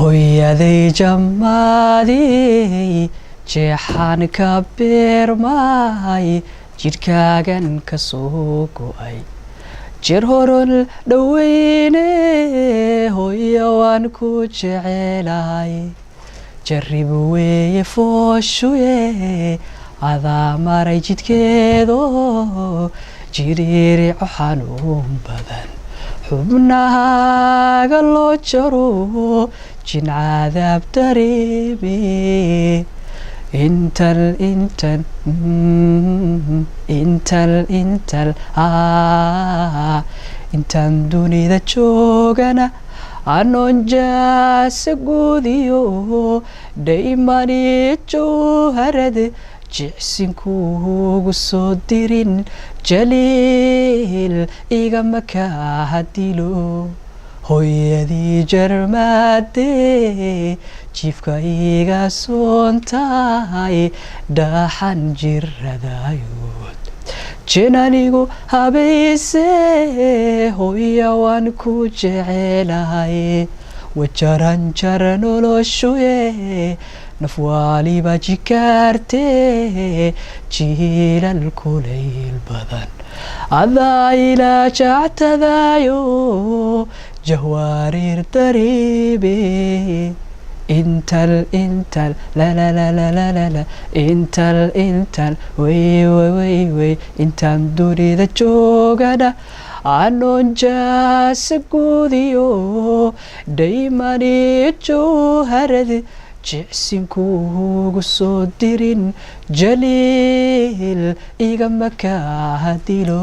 Hooyaday Jamadey jeexaan ka beermay jidhkaagan ka soo go'ay jeer horon dhaweyne hooyo waan ku jecelahay jarrib weeye fooshuye adaa maray jidhkeedo jiriirico xanuun badan xubnahaaga loo jaro jin cadaab dareeme intaan dunida joogana anoon jaasa guudiyo dhaymani jawharad jicsinkuugu soo dirin jaliil igama kaa dilo hooyadii Jamadey jiifka iga soontahay dhaxan jiradayood jinanigu habayse hooya waan ku jecelahay wajaran jara noloshuye nafwaaliba jikaarte jiilal kulayl badan adaa ilaa jactadayo jahwaariir dareebe intal la la la la la la la intal way intaan dunida joogana anoon jaasa guudiyo dhaymani jawharad jicsinkuugu soo dirin jaliil igama kaa dilo